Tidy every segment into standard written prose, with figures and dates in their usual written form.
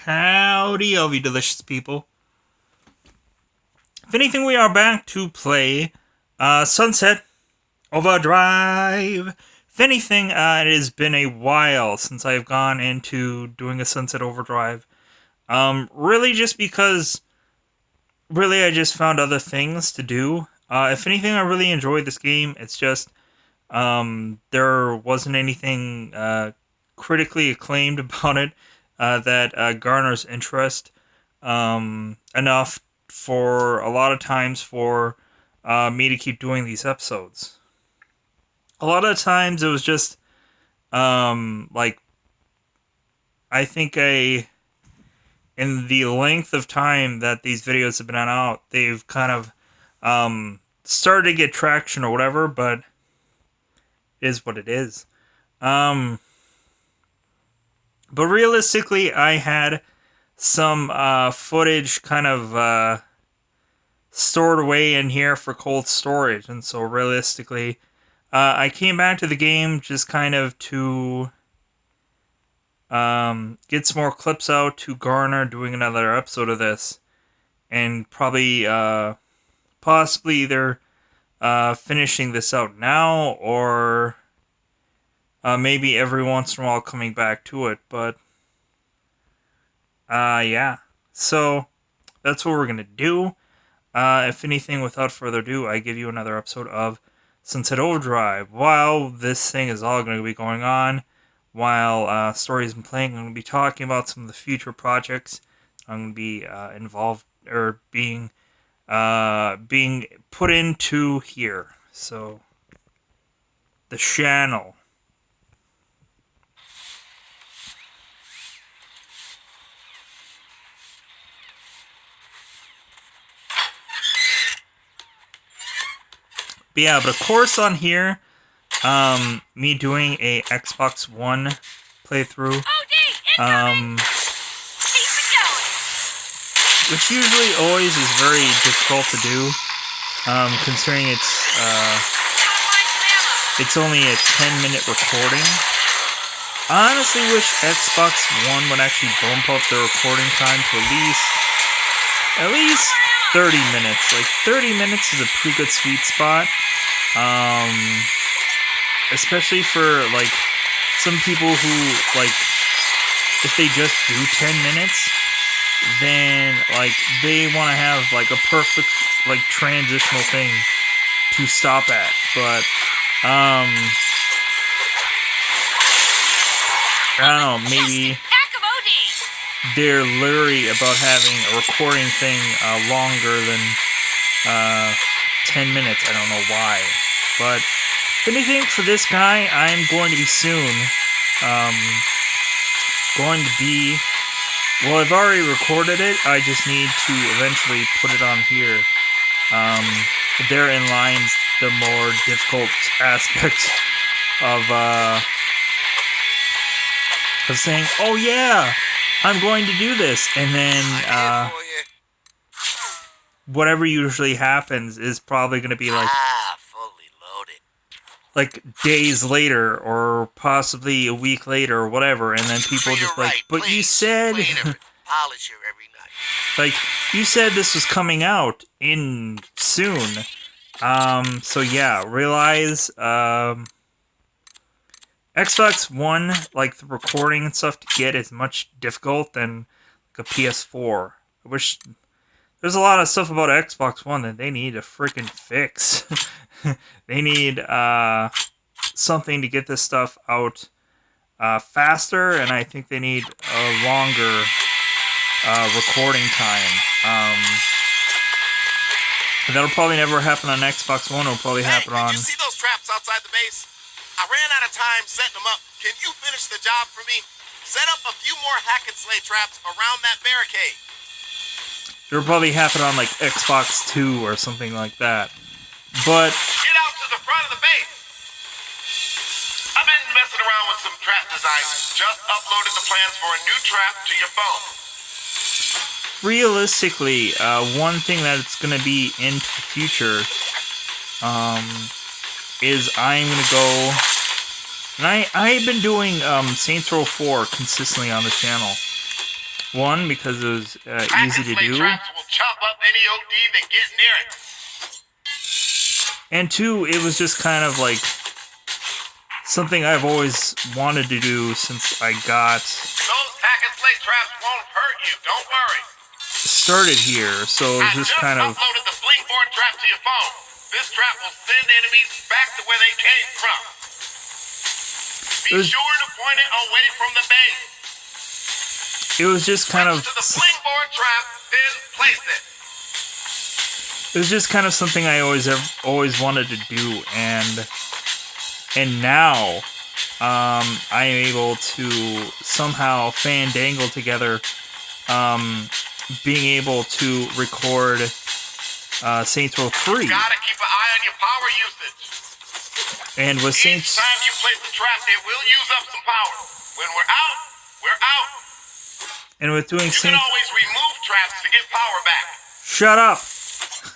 Howdy, all you delicious people. If anything, we are back to play Sunset Overdrive. If anything, it has been a while since I've gone into doing a Sunset Overdrive. Really just because, I just found other things to do. If anything, I really enjoyed this game. It's just, there wasn't anything critically acclaimed about it that garners interest enough for a lot of times for me to keep doing these episodes. A lot of times it was just like I think in the length of time that these videos have been out, they've kind of started to get traction or whatever, but it is what it is. But realistically, I had some footage kind of stored away in here for cold storage, and so realistically, I came back to the game just kind of to get some more clips out to garner doing another episode of this, and probably possibly either finishing this out now or maybe every once in a while coming back to it, but yeah. So that's what we're gonna do. If anything, without further ado, I give you another episode of Sunset Overdrive. While this thing is all going to be going on, while story's been playing, I'm going to be talking about some of the future projects I'm going to be involved or being put into here. So the channel. But yeah, but of course on here, me doing a Xbox One playthrough, which usually always is very difficult to do, considering it's only a 10-minute recording. I honestly wish Xbox One would actually bump up the recording time to at least 30 minutes. Like 30 minutes is a pretty good sweet spot. Especially for like some people who like if they just do 10 minutes, then like they want to have like a perfect like transitional thing to stop at. But I don't know, maybe they're leery about having a recording thing longer than 10 minutes. I don't know why. But if anything, for this guy, I'm going to be soon well, I've already recorded it. I just need to eventually put it on here. Therein lies the more difficult aspect of saying, oh yeah, I'm going to do this, and then whatever usually happens is probably going to be like days later or possibly a week later or whatever, and then people just like, but you said like you said this was coming out in soon. So yeah, realize Xbox One, like the recording and stuff to get is much difficult than like a PS4. I wish there's a lot of stuff about Xbox One that they need to freaking fix. They need something to get this stuff out faster, and I think they need a longer recording time. That'll probably never happen on Xbox One. It'll probably happen on... Did you see those traps outside the base? I ran out of time setting them up. Can you finish the job for me? Set up a few more hack and slay traps around that barricade. It'll probably happen on like Xbox 2 or something like that. But get out to the front of the base. I've been messing around with some trap designs. Just uploaded the plans for a new trap to your phone. Realistically, one thing that's going to be into the future is I'm going to go... And I've been doing Saints Row 4 consistently on the channel. One, because it was Hack easy and to slay do, traps will chop up any OD that get near it. and two, it was just kind of like something I've always wanted to do since I got Those hack and slay traps won't hurt you, don't worry. started here. So it I was just just kind of uploaded the Flingboard trap to your phone. This trap will send enemies back to where they came from. Be it was sure to point it away from the base. it was just kind Switch of to the Flingboard trap, then place it. it was just kind of something I always wanted to do, and now I am able to somehow fandangle together being able to record Saints Row 3. Gotta keep an eye on your power usage. And with Each Saints, time you place a trap, it will use up some power. When we're out, we're out. and with doing You can Saints, always remove traps to get power back. shut up.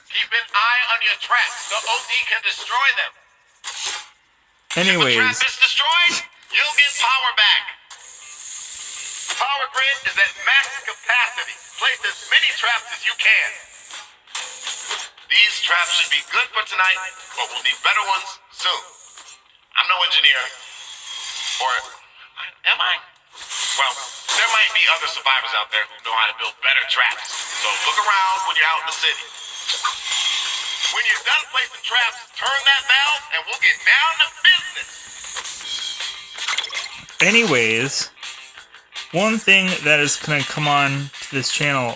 Keep an eye on your traps. The OD can destroy them. If the Anyways, trap is destroyed, you'll get power back. The power grid is at max capacity. Place as many traps as you can. These traps should be good for tonight, but we'll need better ones soon. I'm no engineer. Or am I? Well, there might be other survivors out there who know how to build better traps. So look around when you're out in the city. When you're done placing traps, turn that valve and we'll get down to business. anyways, one thing that is going to come on to this channel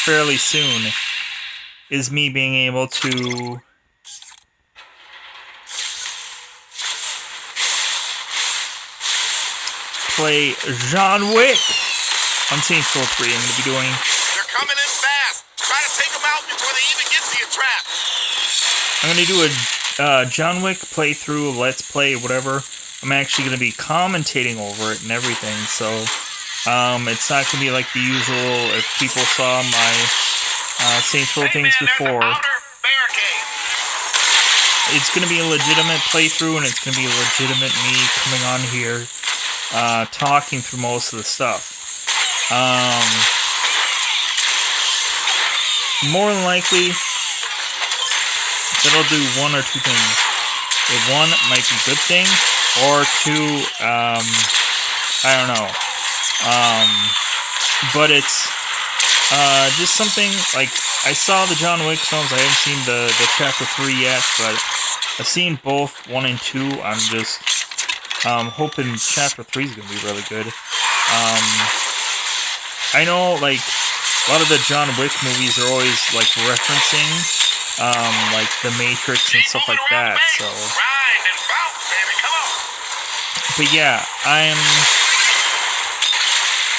fairly soon is me being able to play John Wick on Saints Row 3. I'm going to be doing. They're coming in fast. Try to take them out before they even get to your trap. I'm going to do a John Wick playthrough, let's play, whatever. I'm actually going to be commentating over it and everything, so it's not going to be like the usual. If people saw my Saints Row things before, it's going to be a legitimate playthrough, and it's going to be legitimate me coming on here talking through most of the stuff. More than likely, that'll do one or two things. One might be a good thing, or two, I don't know. But it's just something like I saw the John Wick films. I haven't seen the Chapter 3 yet, but I've seen both 1 and 2. I'm just hoping Chapter 3 is gonna be really good. I know like a lot of the John Wick movies are always like referencing like The Matrix and stuff like that. So, but yeah, and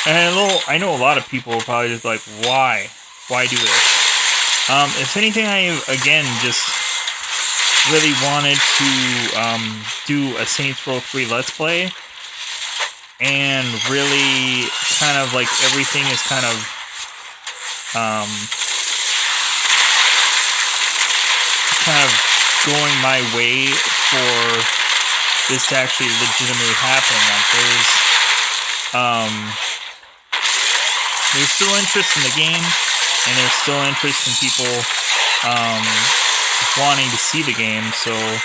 I know a lot of people are probably just like, why do this? If anything, I again just really wanted to do a Saints Row 3 Let's Play, and really kind of like everything is kind of going my way for this to actually legitimately happen. Like there's still interest in the game, and there's still interest in people wanting to see the game. So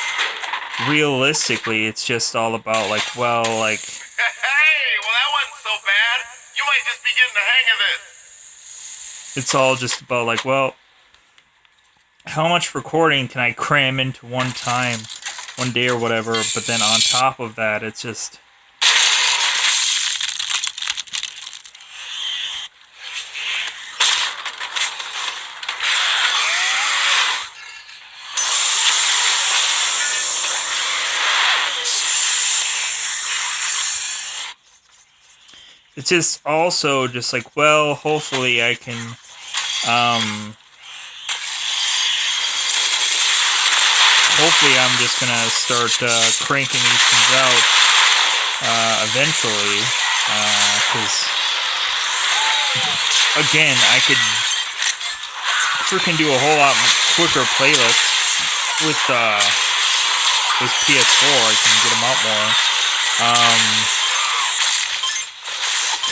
realistically, it's just all about like, well, like. Hey, well that wasn't so bad. You might just be getting the hang of this. It's all just about like, well, how much recording can I cram into one day or whatever? But then on top of that, it's just. It's just also just like, well, hopefully I can, hopefully I'm just gonna start cranking these things out eventually, because again, I could freaking do a whole lot quicker playlist with PS4. I can get them out more.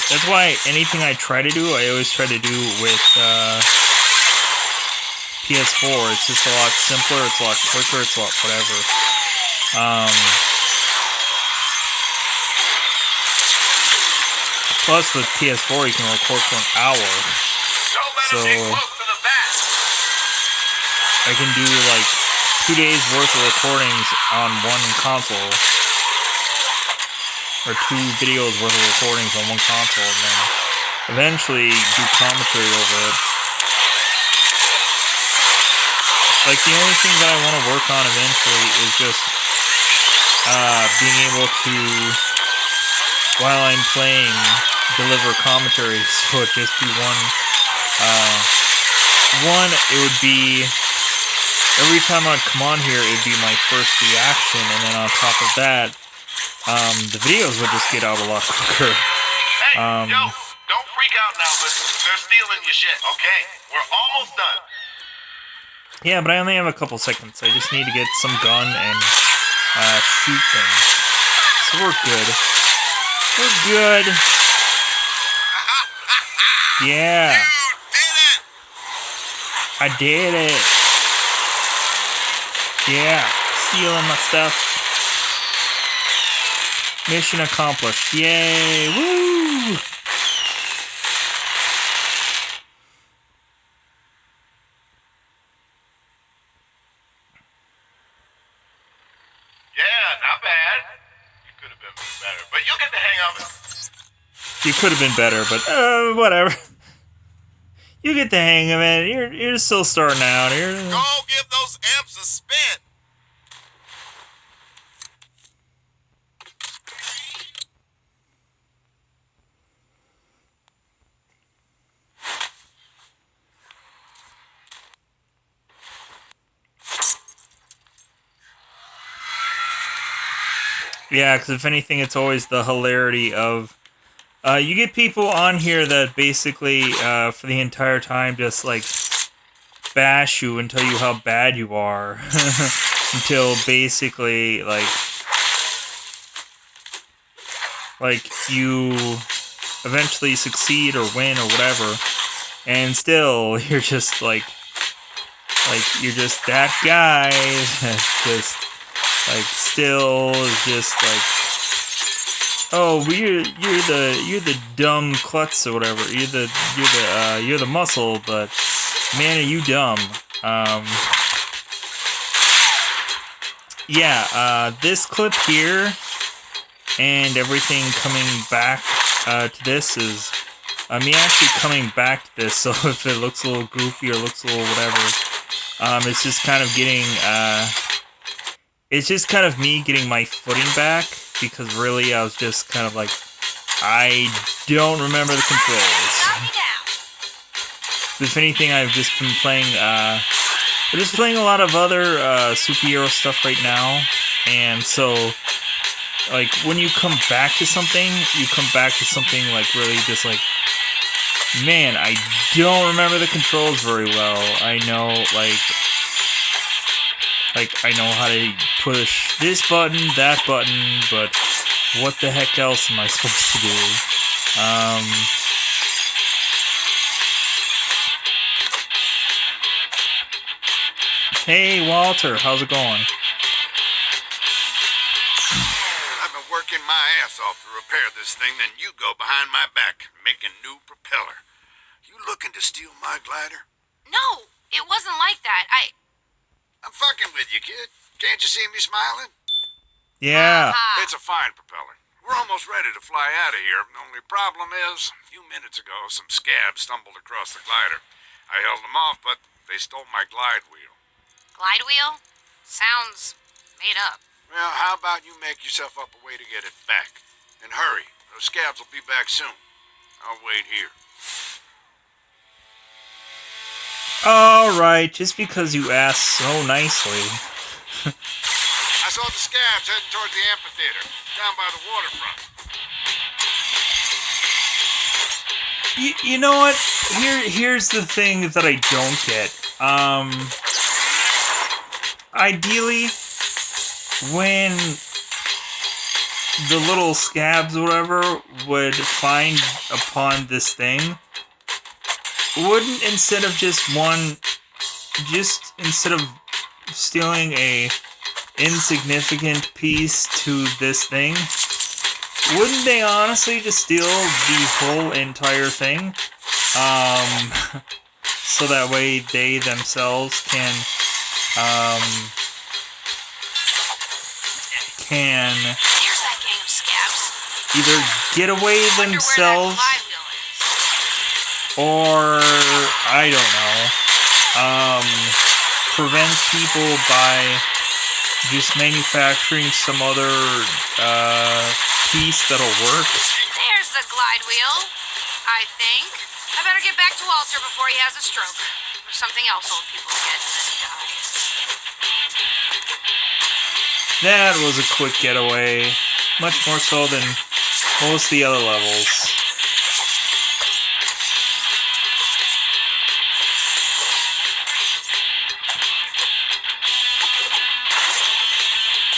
That's why anything I try to do, I always try to do with PS4. It's just a lot simpler, it's a lot quicker, it's a lot whatever. Plus, with PS4, you can record for an hour. So, I can do like 2 days worth of recordings on one console. Or 2 videos worth of recordings on one console, and then eventually do commentary over it. Like, the only thing that I want to work on eventually is just being able to, while I'm playing, deliver commentary. So it'd just be it would be, every time I'd come on here, it'd be my first reaction, and then on top of that, the videos would just get out a lot quicker. Hey, yo, don't freak out now, but they're stealing your shit, okay? We're almost done. Yeah, but I only have a couple seconds. I just need to get some gun and shoot things. So we're good. We're good. Yeah. You did it! I did it. Yeah. Stealing my stuff. Mission accomplished. Yay! Woo! Yeah, not bad. You could have been better, but you'll get the hang of it. You could have been better, but whatever. You get the hang of it. You're still starting out. Go give those amps a spin. Yeah, because if anything, it's always the hilarity of you get people on here that basically for the entire time just like bash you and tell you how bad you are until basically like you eventually succeed or win or whatever, and still you're just like you're just that guy that just like still is just like, oh, you're the dumb klutz or whatever. You're the muscle, but man, are you dumb? Yeah. This clip here and everything coming back to this is me actually coming back to this. So if it looks a little goofy or looks a little whatever, it's just kind of getting it's just kind of me getting my footing back, because really I was just kind of like, I don't remember the controls. If anything, I've just been playing, I'm just playing a lot of other superhero stuff right now, and so, like, when you come back to something, you come back to something, like, really just like, man, I don't remember the controls very well. I know, like I know how to push this button, that button, but what the heck else am I supposed to do? Hey, Walter, how's it going? I've been working my ass off to repair this thing, then you go behind my back, making new propeller. You looking to steal my glider? No, it wasn't like that. I'm fucking with you, kid. Can't you see me smiling? Yeah. It's a fine propeller. We're almost ready to fly out of here. The only problem is, a few minutes ago, some scabs stumbled across the glider. I held them off, but they stole my glide wheel. Glide wheel? Sounds made up. Well, how about you make yourself up a way to get it back? And hurry. Those scabs will be back soon. I'll wait here. Alright, just because you asked so nicely. I saw the scabs heading towards the amphitheater, down by the waterfront. You know what? Here's the thing that I don't get. Ideally, when the little scabs or whatever would find upon this thing, wouldn't instead of instead of stealing a insignificant piece to this thing, wouldn't they honestly just steal the whole entire thing? So that way they themselves can Here's that gang of scabs. either get away Wonder themselves where that Glide wheel is. or I don't know, prevent people by just manufacturing some other piece that'll work. There's the glide wheel, I think. I better get back to Walter before he has a stroke. Or something else old people get when they die. That was a quick getaway, much more so than most of the other levels.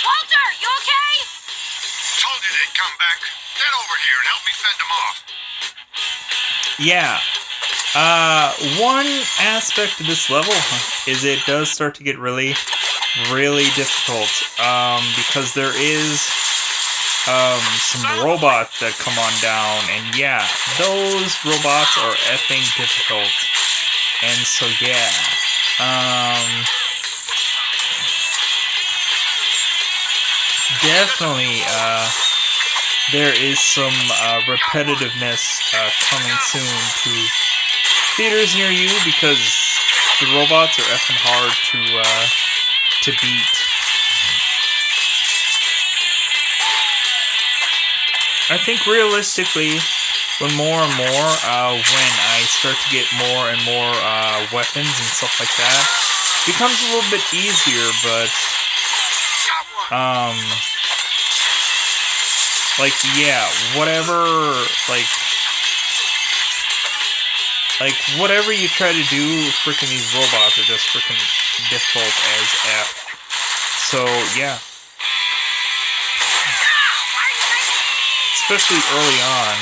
Walter, you okay? Told you they'd come back. Get over here and help me fend them off. Yeah. One aspect of this level is it does start to get really, really difficult. Because there is some robots that come on down, and yeah, those robots are effing difficult. And so yeah. Definitely, there is some repetitiveness coming soon to theaters near you because the robots are effing hard to beat. I think realistically, when more and more, when I start to get more and more weapons and stuff like that, it becomes a little bit easier, but like, yeah, whatever, whatever you try to do, freaking these robots are just freaking difficult as F. So, yeah. Especially early on.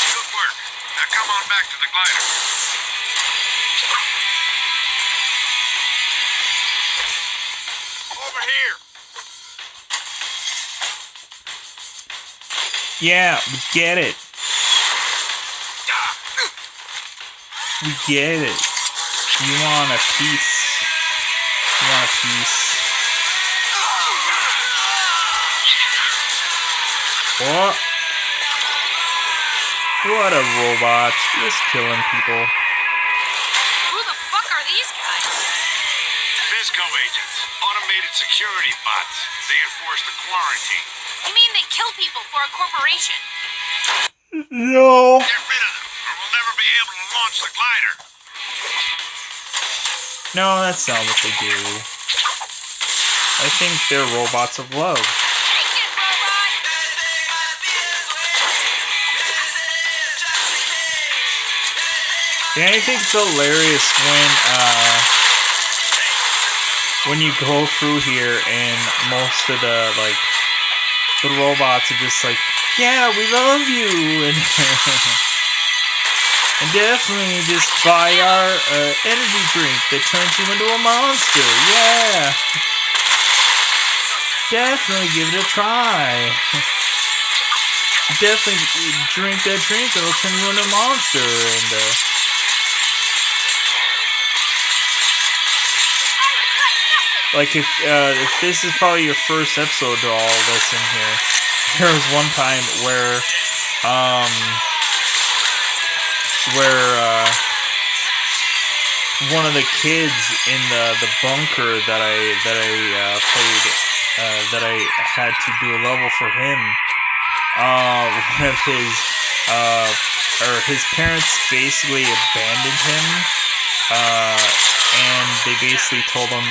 Good work. Now come on back to the glider. Over here. Yeah, we get it. We get it. You want a piece. You want a piece. What? What a robot. Just killing people. Who the fuck are these guys? Visco agents. Automated security bots. They enforce the quarantine. You mean they kill people for a corporation? No. Get rid of them, or we'll never be able to launch the glider. No, that's not what they do. I think they're robots of love. Take it, robot! Yeah, I think it's hilarious when you go through here and most of the robots are just like, yeah, we love you, and and definitely just buy our energy drink that turns you into a monster. Yeah, definitely give it a try. Definitely drink that drink; it'll turn you into a monster. And like if this is probably your first episode to all this in here, there was one time where one of the kids in the bunker that I played that I had to do a level for him. One of his parents basically abandoned him, and they basically told him,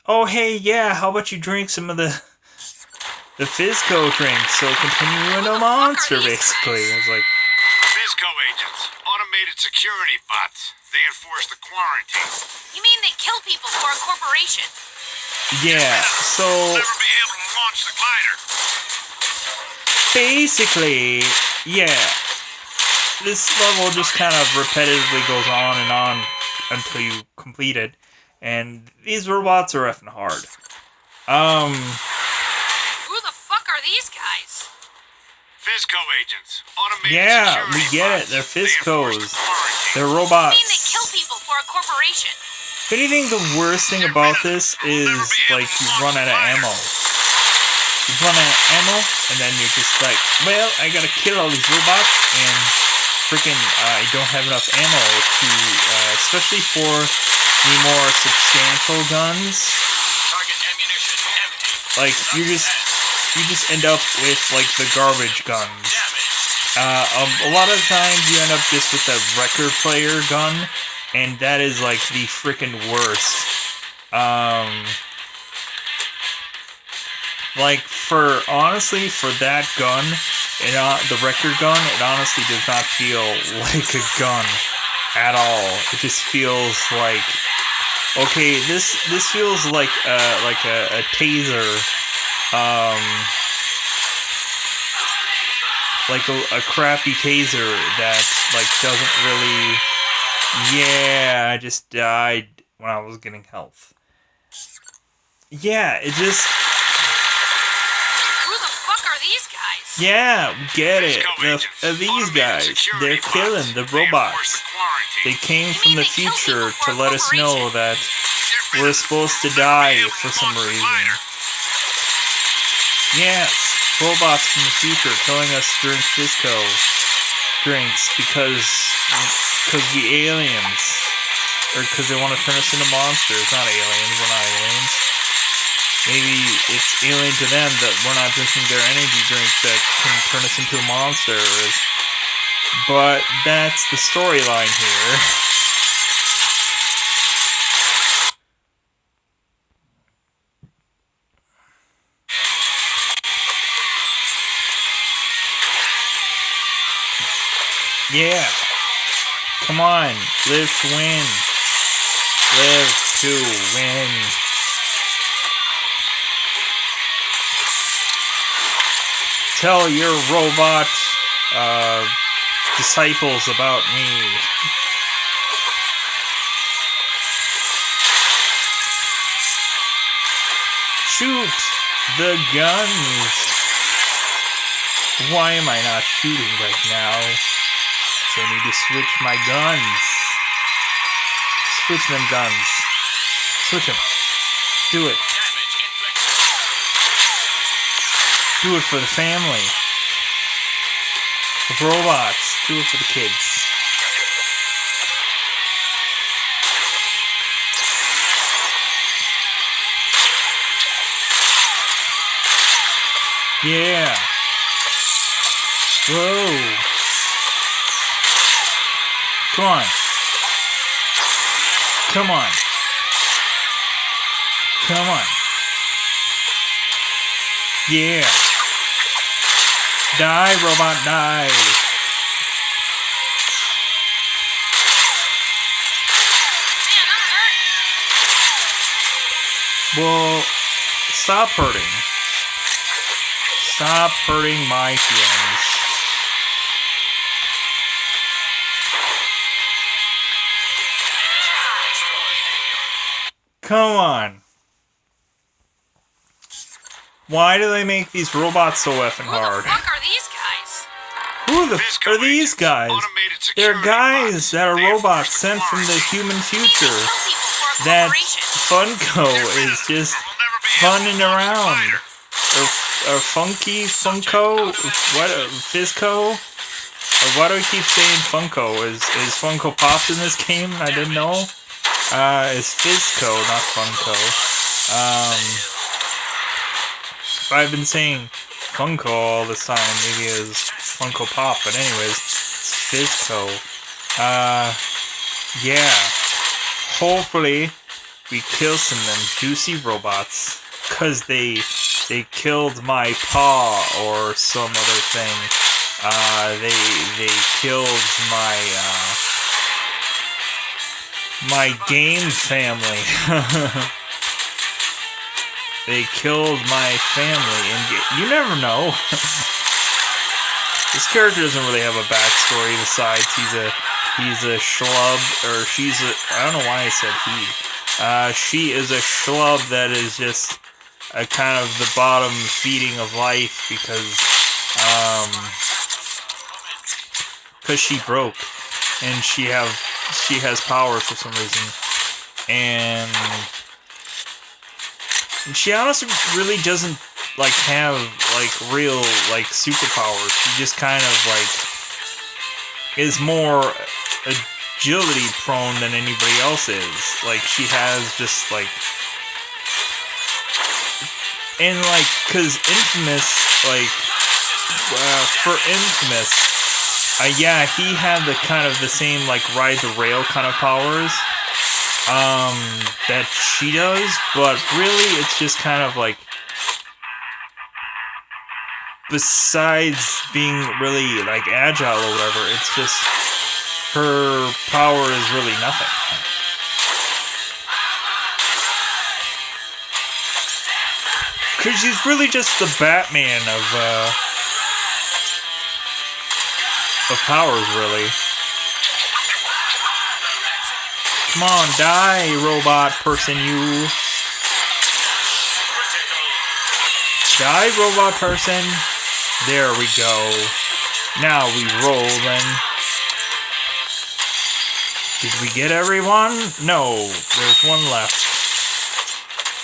"Oh hey, yeah, how about you drink some of the Fizco drink so it can turn you into a monster?" Basically, I was like, Visco agents. Automated security bots. They enforce the quarantine. You mean they kill people for a corporation? yeah. So We'll never be able to launch the glider. basically, yeah, this level just kind of repetitively goes on and on until you complete it, and these robots are effing hard. Who the fuck are these guys? Fisco agents. Automated Yeah, security we get bots. it. They're They enforce Fiscos. the quarantine. They're I mean, they robots. kill people for a corporation. If anything, the worst thing about this is, like, you run out of ammo. You run out of ammo, and then you're just like, well, I gotta kill all these robots, and freaking, I don't have enough ammo to, especially for the more substantial guns. Target ammunition empty. Like, you just end up with, like, the garbage guns. A lot of times you end up just with the record player gun, and that is, like, the freaking worst. Like, honestly, for that gun, the record gun, it honestly does not feel like a gun at all. It just feels like, okay, this feels like a taser, like a crappy taser that, like, doesn't really, yeah, I just died when I was getting health. Yeah, it just, Who the fuck are these guys? yeah, we get it. Fisco agents. These Automated guys, security they're bots. killing the They enforce robots. the quarantine. They came from the they kill future people for to a let us know corporation. that They're we're business. supposed to They'll never be die able to for some launch a reason. fighter. Yes, robots from the future killing us during Fisco drinks because we aliens. Or because they want to turn us into monsters. Not aliens, we're not aliens. Maybe it's alien to them that we're not drinking their energy drink that can turn us into monsters. But that's the storyline here. Yeah. Come on. Live to win. Live to win. Tell your robot disciples about me. Shoot the guns. Why am I not shooting right now? So I need to switch my guns. Switch them guns. Switch them. Do it. Damage inflicted. Do it for the family. With robots. Do it for the kids. Yeah. Whoa. Come on. Come on. Come on. Yeah. Die, robot, die. Man, I'm hurt. Well, stop hurting. Stop hurting my feelings. Come on. Why do they make these robots so effing Who the hard? fuck are these guys? Who the f Fisco are these agents. guys? Automated They're security guys bots. that are They enforce robots the sent from the quarantine. human They future. kill people for a That corporation. Funko is just funning around. Or Funky, Funko, what, Fisco? Or why do I keep saying Funko? Is Funko Pops in this game? I didn't know. It's Fisco, not Funko. If I've been saying Funko all this time, maybe it's Funko Pop, but anyways, it's Fisco. Yeah. Hopefully, we kill some of them juicy robots, cause they killed my paw or some other thing. They killed my game family. They killed my family, and you never know. This character doesn't really have a backstory besides he's a schlub, or she's a, I don't know why I said he. She is a schlub that is just a kind of the bottom feeding of life because she broke and she has powers for some reason, and she honestly really doesn't like have like real like superpowers. She just kind of like is more agility prone than anybody else is. Like she has just like, and like cause Infamous like for Infamous, yeah, he had the kind of the same like ride the rail kind of powers that she does, but really it's just kind of like, besides being really like agile or whatever, it's just her power is really nothing. Cause she's really just the Batman of powers, really. Come on, die, robot person, you. Die, robot person. There we go. Now we rollin'. Did we get everyone? No, there's one left.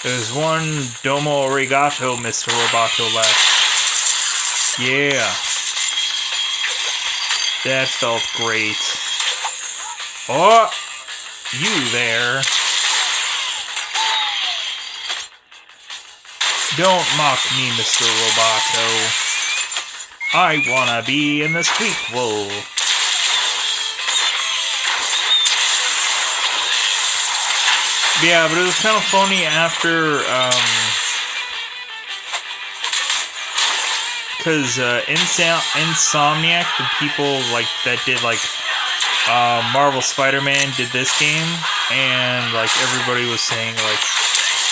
There's one domo arigato, Mr. Roboto left. Yeah. That felt great. Oh! You there. Don't mock me, Mr. Roboto. I wanna be in the sequel. Yeah, but it was kind of funny after, because Insomniac, the people like that did like Marvel Spider-Man, did this game, and like everybody was saying like,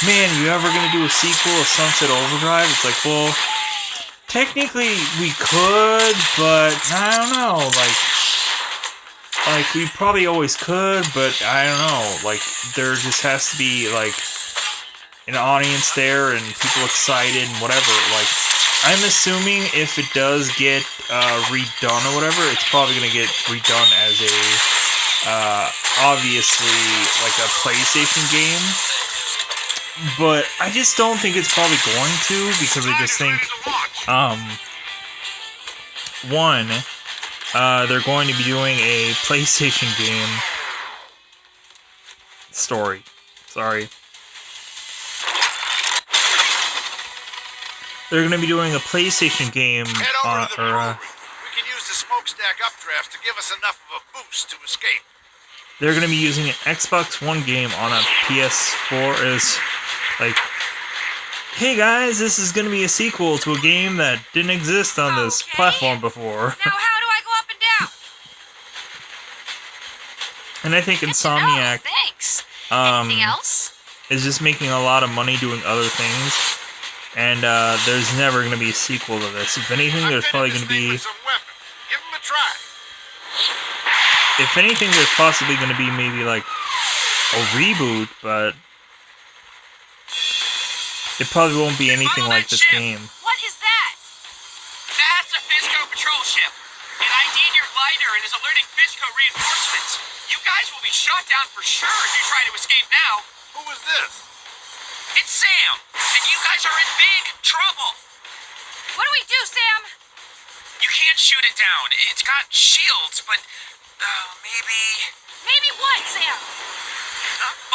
man, you ever gonna do a sequel of Sunset Overdrive? It's like, well, technically we could, but I don't know, like we probably always could, but I don't know, like there just has to be like an audience there and people excited and whatever. Like I'm assuming if it does get redone or whatever, it's probably gonna get redone as a obviously like a PlayStation game. But I just don't think it's probably going to, because I just think one, they're going to be doing a PlayStation game story. Sorry. They're going to be doing a PlayStation game Head over to the brewery. We can use the smokestack updrafts to give us enough of a boost to escape. They're going to be using an Xbox One game on a PS4 as like, hey guys, this is going to be a sequel to a game that didn't exist on this platform before. Now how do I go up and down? And I think Insomniac Thanks. Anything else? is just making a lot of money doing other things. And there's never going to be a sequel to this. If anything, there's probably going to be... Give him a try. If anything, there's possibly going to be maybe like a reboot, but it probably won't be anything like this game. What is that? That's a Fisco patrol ship. It ID'd your glider and is alerting Fisco reinforcements. You guys will be shot down for sure if you try to escape now. Who was this? It's Sam, and you guys are in big trouble. What do we do, Sam? You can't shoot it down. It's got shields, but maybe... Maybe what, Sam?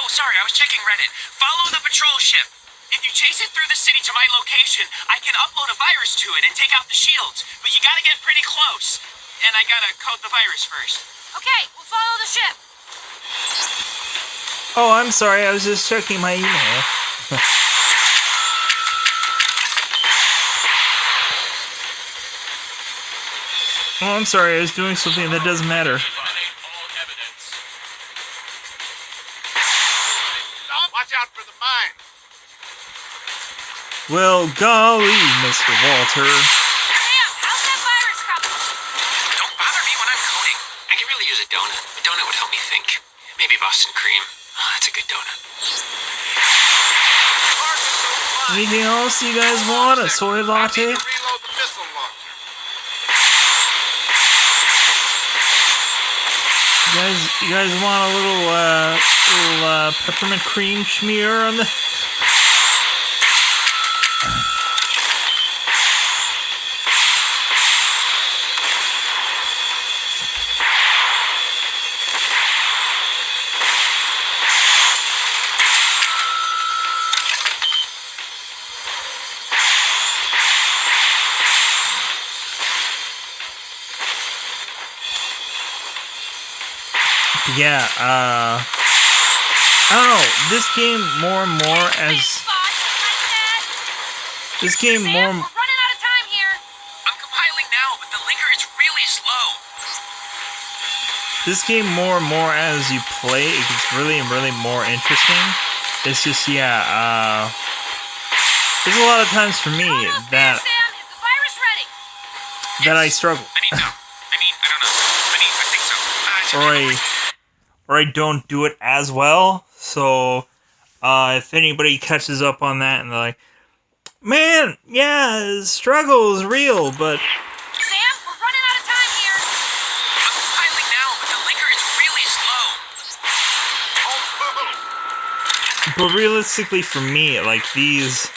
Oh, sorry, I was checking Reddit. Follow the patrol ship. If you chase it through the city to my location, I can upload a virus to it and take out the shields. But you gotta get pretty close. And I gotta code the virus first. Okay, we'll follow the ship. Oh, I'm sorry, I was just checking my email. Oh, I'm sorry, I was doing something that doesn't matter. Watch out for the mine. Well, golly, Mr. Walter. Sam, how's that virus coming? donut. A donut would help me think. Maybe Boston cream. Oh, that's a good donut. Anything else you guys want? A soy latte? Reload the missile launcher. You guys want a little peppermint cream smear on the? Yeah, I don't know. This game more and more as this game Sam, more. we're running out of time here. I'm compiling now, but the linker is really slow. This game more and more as you play, it gets really more interesting. It's just there's a lot of times for me Almost there, that Sam. Is the virus ready? that I struggle, I mean, no. I don't know. I think so. or I don't do it as well. So if anybody catches up on that and they're like, man, yeah, struggle is real, but Sam, we're running out of time here. I'm compiling now, but the linker is really slow. but realistically for me, like these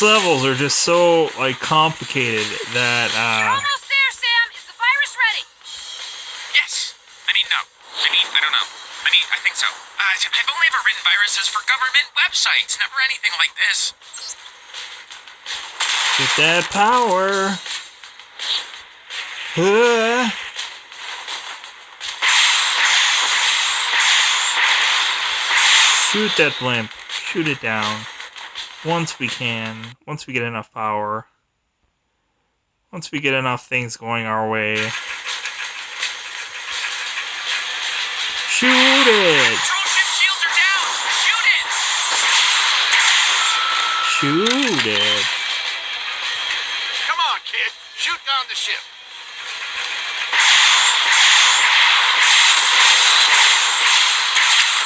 levels are just so like complicated that We're almost there, Sam. Is the virus ready? Yes. No. I don't know. I think so. I've only ever written viruses for government websites, never anything like this. get that power. Shoot that blimp. Shoot it down. Once we can. Once we get enough power. Once we get enough things going our way. Shoot it! Patrol ship shields are down! Shoot it! Shoot it. Come on, kid. Shoot down the ship.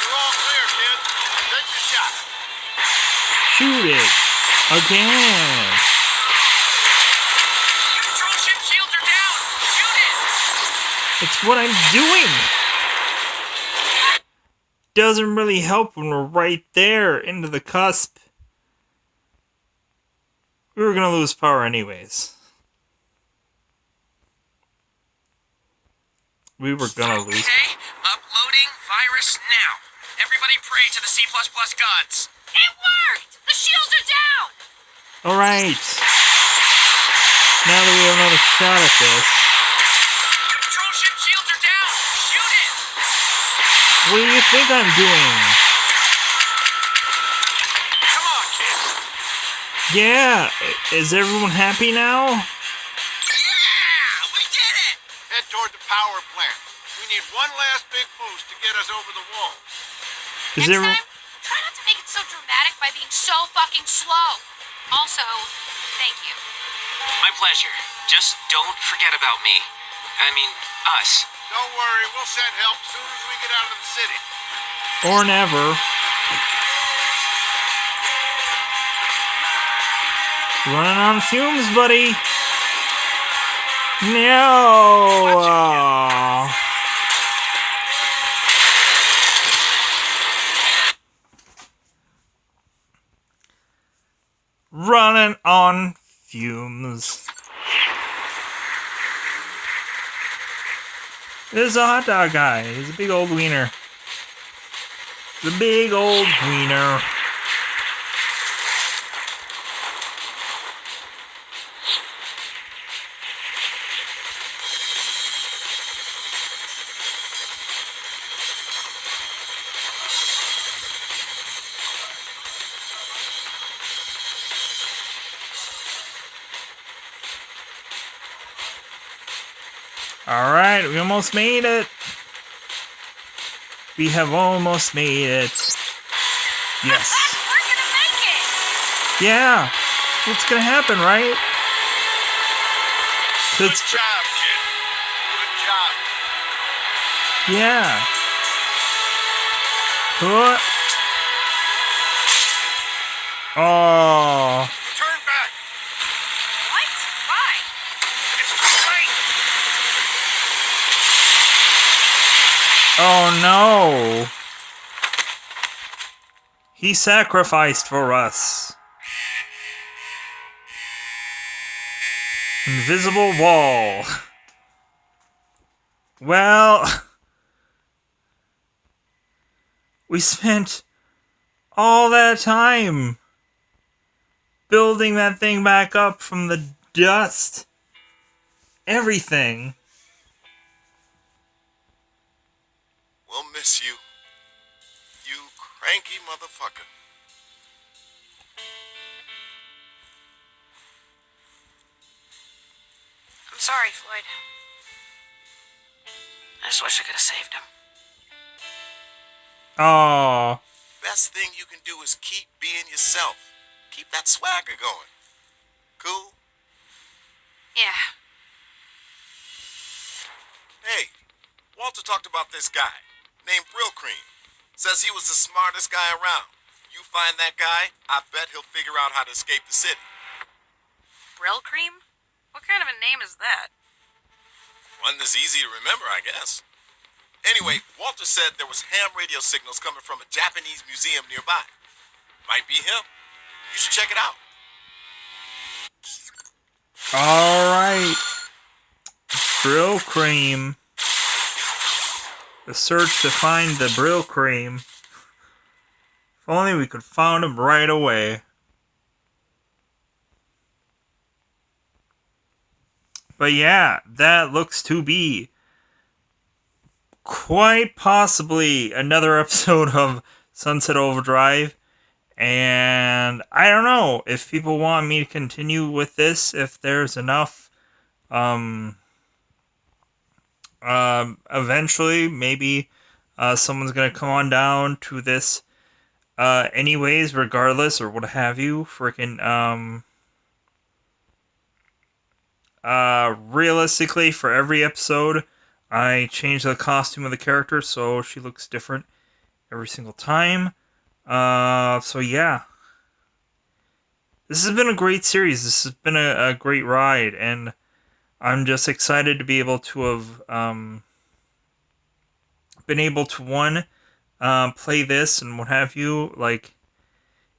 You're all clear, kid. Take your shot. Shoot it. Again. Patrol ship shields are down! Shoot it! It's what I'm doing. Doesn't really help when we're right there into the cusp. We were gonna lose power anyways. We were gonna lose. Okay, uploading virus now. Everybody pray to the C++ gods. It worked! The shields are down! Alright. Now that we have another shot at this. Patrol ship shields are down! Shoot it! What do you think I'm doing? Come on, kid. Yeah, is everyone happy now? Yeah! We did it! Head toward the power plant. We need one last big boost to get us over the wall. Is Next everyone... time, try not to make it so dramatic by being so fucking slow. Also, thank you. My pleasure. Just don't forget about me. Us. Don't worry, we'll send help as soon as we get out of the city. Or never. Running on fumes, buddy. No. Running on fumes. This is a hot dog guy. He's a big old wiener. The big old wiener. Alright, we almost made it. We have almost made it. Yes. We're gonna make it! Yeah. What's gonna happen, right? Good It's, job, kid. Good job. Yeah. Huh? Oh. Turn back! What? Why? It's too late! Oh no. He sacrificed for us. Invisible wall. Well, we spent all that time building that thing back up from the dust. Everything. We'll miss you. You cranky motherfucker. I'm sorry, Floyd. I just wish I could have saved him. Oh. Best thing you can do is keep being yourself. Keep that swagger going. Cool? Yeah. Hey, Walter talked about this guy named Brill Cream. Says he was the smartest guy around. You find that guy, I bet he'll figure out how to escape the city. Brill cream? What kind of a name is that? One that's easy to remember, I guess. Anyway, Walter said there was ham radio signals coming from a Japanese museum nearby. Might be him. You should check it out. Alright. Brill cream. The search to find the Brill cream. If only we could find him right away. But yeah, that looks to be quite possibly another episode of Sunset Overdrive. And I don't know if people want me to continue with this, if there's enough. Eventually, maybe someone's gonna come on down to this. Anyways, regardless, or what have you, freaking realistically, for every episode, I change the costume of the character so she looks different every single time. So yeah. This has been a great series. This has been a great ride, and I'm just excited to be able to have been able to play this and what have you. Like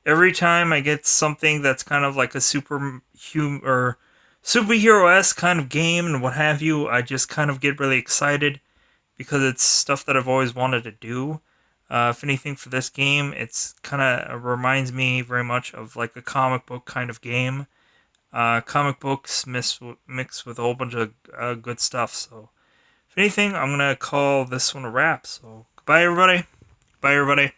every time I get something that's kind of like a superhero-esque kind of game and what have you, I just kind of get really excited because it's stuff that I've always wanted to do. If anything, for this game, it's kind of reminds me very much of like a comic book kind of game. Comic books mixed with a whole bunch of good stuff. So, if anything, I'm gonna call this one a wrap. So, goodbye, everybody. Bye, everybody.